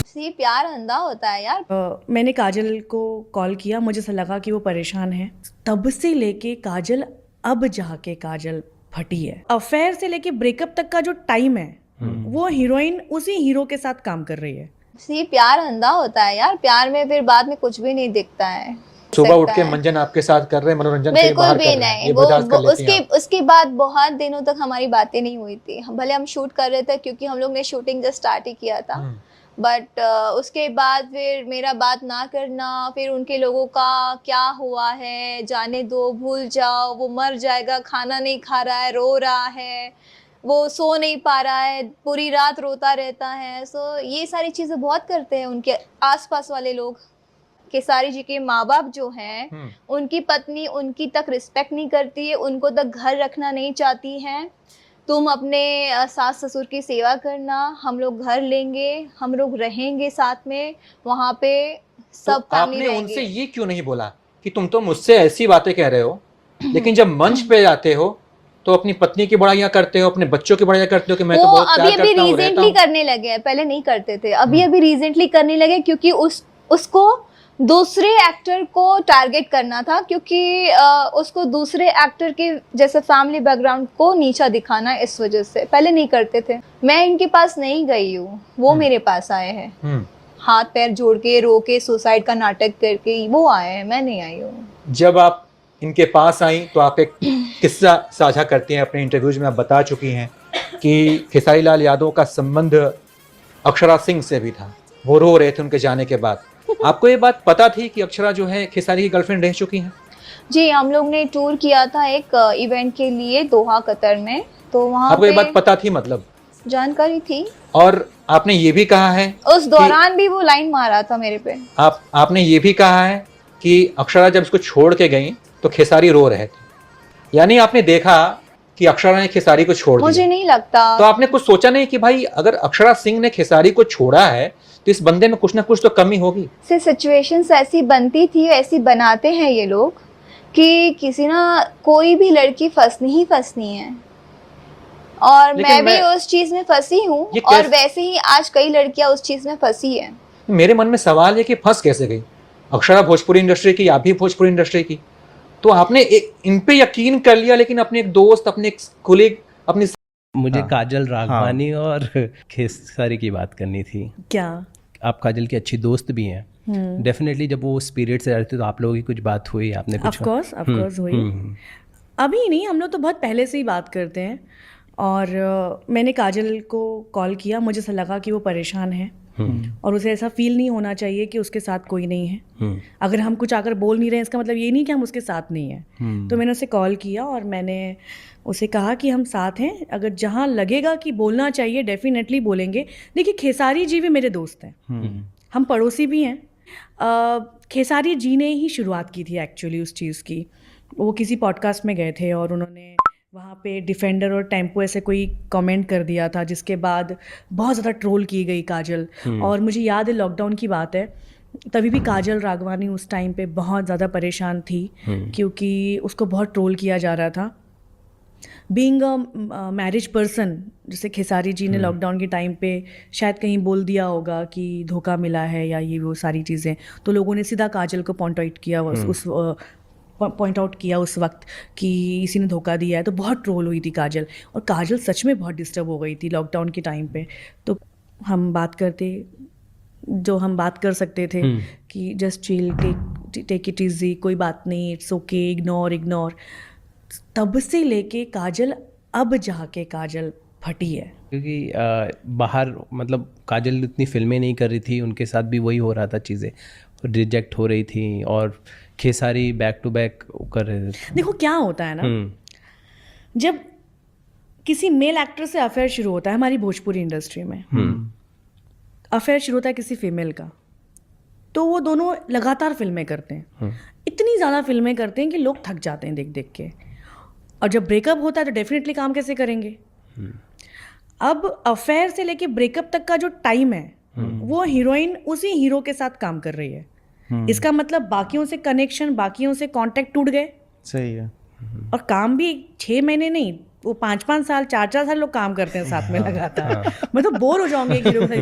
सी प्यार अंधा होता है यार। मैंने काजल को कॉल किया, मुझे ऐसा लगा कि वो परेशान है। तब से लेके काजल अब जाके काजल फटी है। अफेयर से लेके ब्रेकअप तक का जो टाइम है वो हीरोइन उसी हीरो के साथ काम कर रही है। सी प्यार अंधा होता है यार, प्यार में फिर बाद में कुछ भी नहीं दिखता है। सुबह उठ के मंजन आपके साथ कर रहे हैं, मनोरंजन के बिल्कुल बाहर भी कर रहे हैं, नहीं। ये वो बर्दाश्त कर लेती हैं आप? उसके बाद बहुत दिनों तक हमारी बातें नहीं हुई थी। भले हम शूट कर रहे थे क्योंकि हम लोग ने शूटिंग जस्ट स्टार्ट ही किया था, बट उसके बाद फिर मेरा बात ना करना, फिर उनके लोगों का क्या हुआ है जाने दो, भूल जाओ, वो मर जाएगा, खाना नहीं खा रहा है, रो रहा है, वो सो नहीं पा रहा है, पूरी रात रोता रहता है। सो ये सारी चीज़ें बहुत करते हैं उनके आसपास वाले लोग। केसारी जी के माँ बाप जो हैं, उनकी पत्नी उनकी तक रिस्पेक्ट नहीं करती है, उनको तक घर रखना नहीं चाहती हैं। तुम अपने सास ससुर की सेवा करना, हम लोग घर लेंगे, हम लोग रहेंगे साथ में, वहाँ पे सब तो फैमिली आपने उनसे रहेंगे। ये क्यों नहीं बोला कि तुम तो मुझसे ऐसी बातें कह रहे हो, लेकिन जब मंच पे जाते हो तो अपनी पत्नी की बड़ाइयां करते हो, अपने बच्चों की बड़ाइयां करते हो कि मैं तो वो बहुत अभी प्यार अभी करता हूँ, रहता रिसेंटली हूँ। करने लगे हैं, पहले नहीं करते थे। अभी अभी रिसेंटली करने लगे क्योंकि उसको दूसरे एक्टर को टारगेट करना था, क्योंकि उसको दूसरे एक्टर के जैसे फैमिली बैकग्राउंड को नीचा दिखाना है, इस वजह से पहले नहीं करते थे। मैं इनके पास नहीं गई हूँ, वो मेरे पास आए हैं, हाथ पैर जोड़ के रो के सुसाइड का नाटक करके वो आए हैं, मैं नहीं आई हूँ। जब आप इनके पास आई तो आप एक किस्सा साझा करती हैं अपने इंटरव्यूज में। आप बता चुकी हैं कि खेसारी लाल यादव का संबंध अक्षरा सिंह से भी था, वो रो रहे थे उनके जाने के बाद। आपको ये बात पता थी कि अक्षरा जो है खेसारी की गर्लफ्रेंड रह चुकी हैं? जी, हम लोग ने टूर किया था एक इवेंट के लिए दोहा कतर में, तो वहाँ आपको ये पे बात पता थी मतलब? जानकारी थी। और आपने ये भी कहा है उस दौरान भी वो लाइन मारा था मेरे पे। आपने ये भी कहा है कि अक्षरा जब इसको छोड़ के गई तो खेसारी रो रहे थे, यानी आपने देखा कि अक्षरा ने खेसारी को छोड़ दिया। मुझे नहीं लगता। तो आपने कुछ सोचा नहीं कि भाई अगर अक्षरा सिंह ने खेसारी को छोड़ा है तो इस बंदे में कुछ ना कुछ तो कमी होगी? से सिचुएशंस ऐसी बनती थी, ऐसी बनाते हैं ये लोग कि किसी ना कोई भी लड़की फंसनी ही फंसनी है, और मैं भी उस चीज में फंसी हूँ, और वैसे ही आज कई लड़कियां उस चीज में फंसी है। मेरे मन में सवाल है कि फंस कैसे गई? अक्षरा भोजपुरी इंडस्ट्री की, आप भी भोजपुरी इंडस्ट्री की, तो आपने इन पे यकीन कर लिया, लेकिन अपने एक दोस्त, अपने एक कोलीग, अपनी मुझे काजल राघवानी और खेसारी की बात करनी थी। क्या आप काजल की अच्छी दोस्त भी हैं। डेफिनेटली जब वो स्पिरिट से रहते तो आप लोगों की कुछ बात हुई, आपने कुछ? ऑफ कोर्स हुई। अभी नहीं, हम लोग तो बहुत पहले से ही बात करते हैं। और मैंने काजल को कॉल किया, मुझे ऐसा लगा कि वो परेशान है और उसे ऐसा फील नहीं होना चाहिए कि उसके साथ कोई नहीं है। अगर हम कुछ आकर बोल नहीं रहे हैं इसका मतलब ये नहीं कि हम उसके साथ नहीं हैं। तो मैंने उसे कॉल किया और मैंने उसे कहा कि हम साथ हैं, अगर जहाँ लगेगा कि बोलना चाहिए डेफिनेटली बोलेंगे। देखिए, खेसारी जी भी मेरे दोस्त हैं, हम पड़ोसी भी हैं। खेसारी जी ने ही शुरुआत की थी एक्चुअली उस चीज़ की। वो किसी पॉडकास्ट में गए थे और उन्होंने वहाँ पे डिफेंडर और टेम्पो ऐसे कोई कमेंट कर दिया था, जिसके बाद बहुत ज़्यादा ट्रोल की गई काजल। और मुझे याद है लॉकडाउन की बात है, तभी भी काजल राघवानी उस टाइम पे बहुत ज़्यादा परेशान थी क्योंकि उसको बहुत ट्रोल किया जा रहा था। बीइंग अ मैरिज पर्सन, जैसे खेसारी जी ने लॉकडाउन के टाइम पे शायद कहीं बोल दिया होगा कि धोखा मिला है या ये वो सारी चीज़ें, तो लोगों ने सीधा काजल को पॉइंट आउट किया उस वक्त कि इसी ने धोखा दिया है। तो बहुत ट्रोल हुई थी काजल, और काजल सच में बहुत डिस्टर्ब हो गई थी लॉकडाउन के टाइम पे। तो हम बात करते जो हम बात कर सकते थे कि just chill, take it easy, कोई बात नहीं, इट्स ओके, इग्नोर। तब से लेके काजल अब जाके काजल फटी है। क्योंकि बाहर मतलब काजल इतनी फिल्में नहीं कर रही थी, उनके साथ भी वही हो रहा था, चीज़ें रिजेक्ट हो रही थी, और खेसारी बैक टू बैक कर रहे थे। देखो क्या होता है ना, जब किसी मेल एक्टर से अफेयर शुरू होता है हमारी भोजपुरी इंडस्ट्री में, अफेयर शुरू होता है किसी फीमेल का, तो वो दोनों लगातार फिल्में करते हैं, इतनी ज़्यादा फिल्में करते हैं कि लोग थक जाते हैं देख देख के। और जब ब्रेकअप होता है तो डेफिनेटली काम कैसे करेंगे? अब अफेयर से लेके ब्रेकअप तक का जो टाइम है वो हीरोइन उसी हीरो के साथ काम कर रही है। इसका मतलब बाकियों से कनेक्शन, बाकियों से कांटेक्ट टूट गए। सही है। और काम भी 6 महीने नहीं, वो 5-5 साल 4-4 साल लोग काम करते हैं साथ में लगातार, मैं तो बोर हो जाऊंगी एक हीरो से।